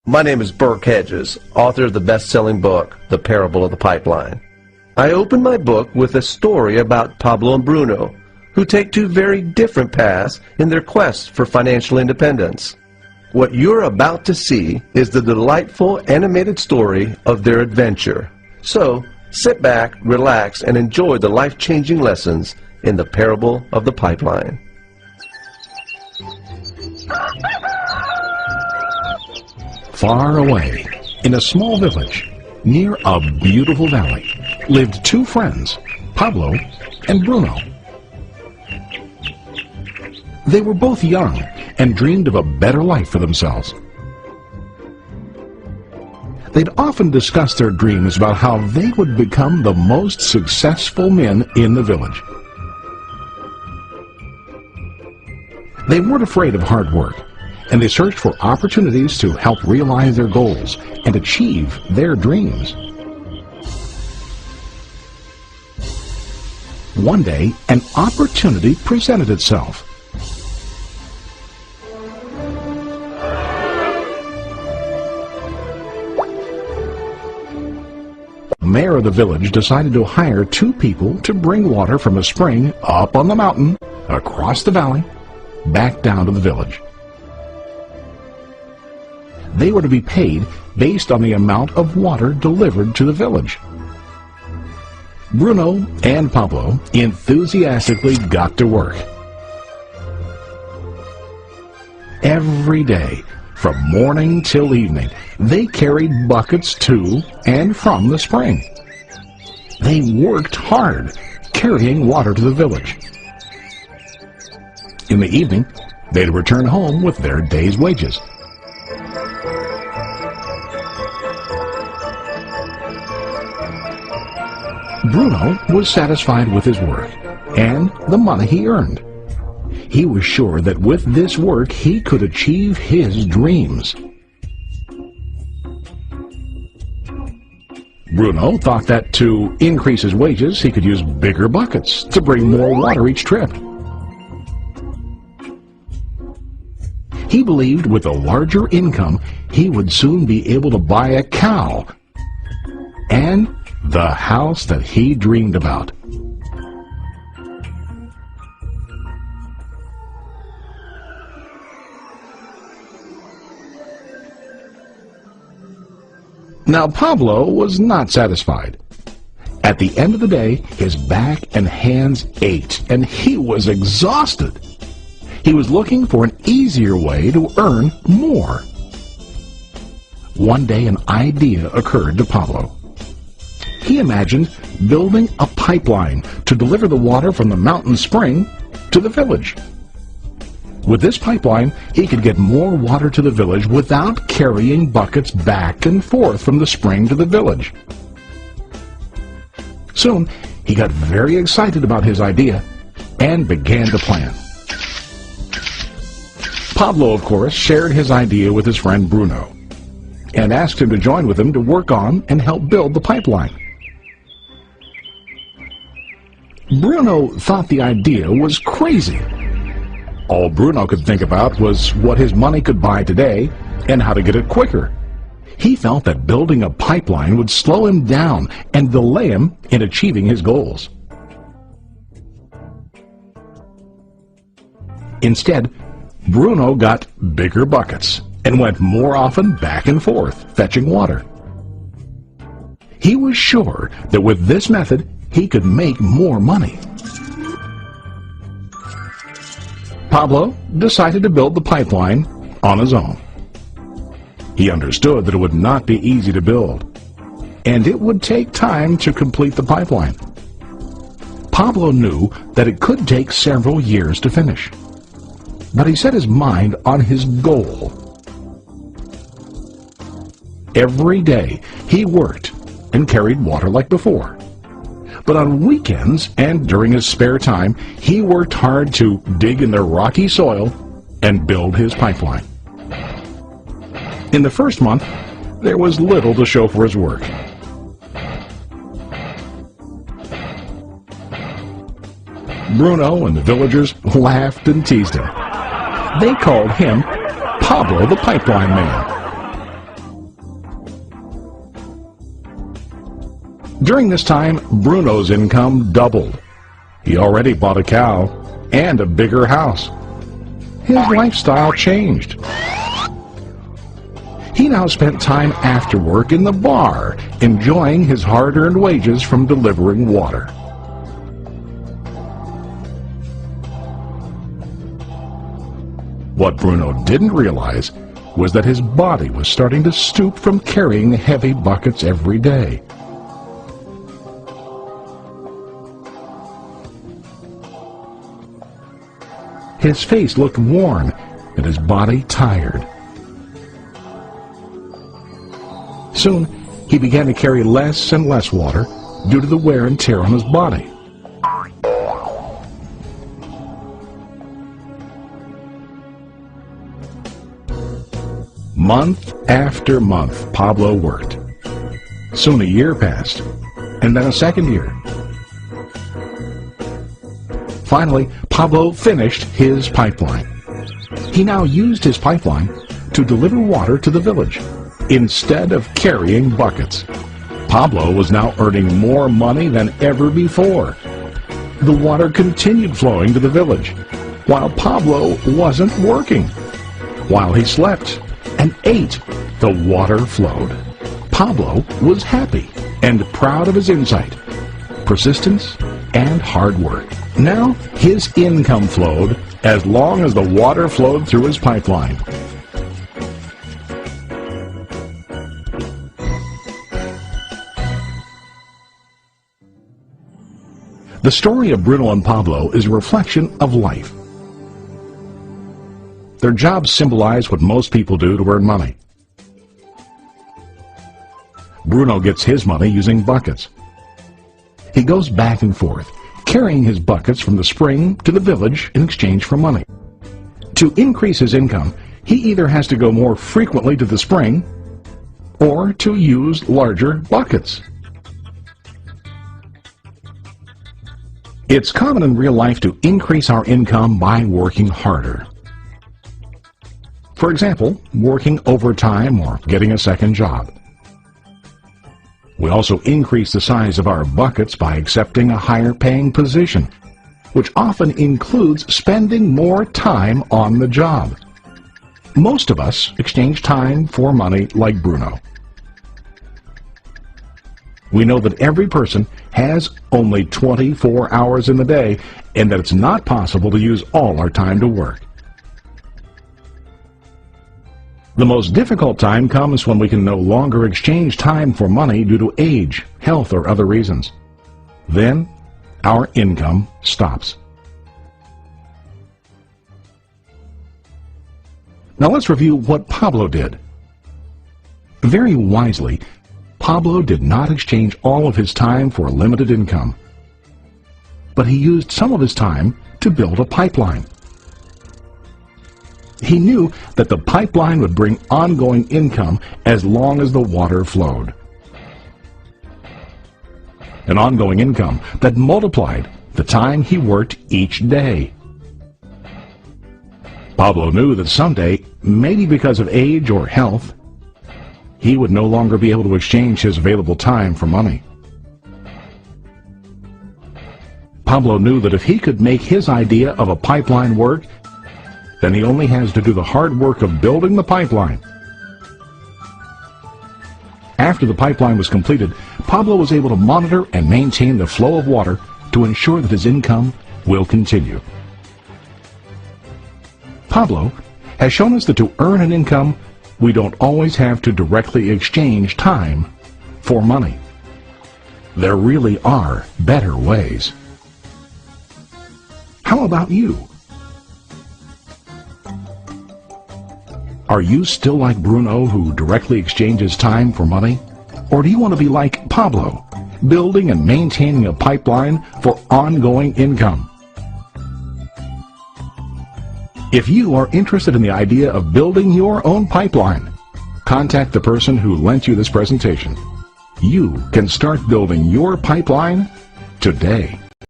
My name is Burke Hedges, author of the best-selling book, The Parable of the Pipeline. I open my book with a story about Pablo and Bruno, who take two very different paths in their quest for financial independence. What you're about to see is the delightful animated story of their adventure. So, sit back, relax, and enjoy the life-changing lessons in The Parable of the Pipeline. Far away, in a small village, near a beautiful valley, lived two friends, Pablo and Bruno. They were both young and dreamed of a better life for themselves. They'd often discussed their dreams about how they would become the most successful men in the village. They weren't afraid of hard work, and they searched for opportunities to help realize their goals and achieve their dreams. One day, an opportunity presented itself. The mayor of the village decided to hire two people to bring water from a spring up on the mountain, across the valley, back down to the village. They were to be paid based on the amount of water delivered to the village. Bruno and Pablo enthusiastically got to work. Every day, from morning till evening, they carried buckets to and from the spring. They worked hard, carrying water to the village. In the evening, they'd return home with their day's wages. Bruno was satisfied with his work and the money he earned. He was sure that with this work he could achieve his dreams. Bruno thought that to increase his wages he could use bigger buckets to bring more water each trip. He believed with a larger income he would soon be able to buy a cow and the house that he dreamed about. Now Pablo was not satisfied. At the end of the day, his back and hands ached, and he was exhausted. He was looking for an easier way to earn more. One day an idea occurred to Pablo. He imagined building a pipeline to deliver the water from the mountain spring to the village. With this pipeline, he could get more water to the village without carrying buckets back and forth from the spring to the village. Soon, he got very excited about his idea and began to plan. Pablo, of course, shared his idea with his friend Bruno and asked him to join with him to work on and help build the pipeline. Bruno thought the idea was crazy. All Bruno could think about was what his money could buy today and how to get it quicker. He felt that building a pipeline would slow him down and delay him in achieving his goals. Instead, Bruno got bigger buckets and went more often back and forth, fetching water. He was sure that with this method, he could make more money. Pablo decided to build the pipeline on his own. He understood that it would not be easy to build, and it would take time to complete the pipeline. Pablo knew that it could take several years to finish, but he set his mind on his goal. Every day he worked and carried water like before. But on weekends and during his spare time, he worked hard to dig in the rocky soil and build his pipeline. In the first month, there was little to show for his work. Bruno and the villagers laughed and teased him. They called him Pablo the Pipeline Man. During this time, Bruno's income doubled. He already bought a cow and a bigger house. His lifestyle changed. He now spent time after work in the bar, enjoying his hard-earned wages from delivering water. What Bruno didn't realize was that his body was starting to stoop from carrying heavy buckets every day. His face looked worn and his body tired. Soon, he began to carry less and less water due to the wear and tear on his body. Month after month, Pablo worked. Soon a year passed, and then a second year. Finally, Pablo finished his pipeline. He now used his pipeline to deliver water to the village instead of carrying buckets. Pablo was now earning more money than ever before. The water continued flowing to the village, while Pablo wasn't working. While he slept and ate, the water flowed. Pablo was happy and proud of his insight, persistence, and hard work. Now his income flowed as long as the water flowed through his pipeline. The story of Bruno and Pablo is a reflection of life. Their jobs symbolize what most people do to earn money. Bruno gets his money using buckets. He goes back and forth, carrying his buckets from the spring to the village in exchange for money. To increase his income, he either has to go more frequently to the spring or to use larger buckets. It's common in real life to increase our income by working harder. For example, working overtime or getting a second job. We also increase the size of our buckets by accepting a higher-paying position, which often includes spending more time on the job. Most of us exchange time for money like Bruno. We know that every person has only 24 hours in the day and that it's not possible to use all our time to work. The most difficult time comes when we can no longer exchange time for money due to age, health, or other reasons. Then, our income stops. Now let's review what Pablo did. Very wisely, Pablo did not exchange all of his time for limited income, but he used some of his time to build a pipeline. He knew that the pipeline would bring ongoing income as long as the water flowed. An ongoing income that multiplied the time he worked each day. Pablo knew that someday, maybe because of age or health, he would no longer be able to exchange his available time for money. Pablo knew that if he could make his idea of a pipeline work, then he only has to do the hard work of building the pipeline. After the pipeline was completed, Pablo was able to monitor and maintain the flow of water to ensure that his income will continue. Pablo has shown us that to earn an income, we don't always have to directly exchange time for money. There really are better ways. How about you? Are you still like Bruno, who directly exchanges time for money? Or do you want to be like Pablo, building and maintaining a pipeline for ongoing income? If you are interested in the idea of building your own pipeline, contact the person who lent you this presentation. You can start building your pipeline today.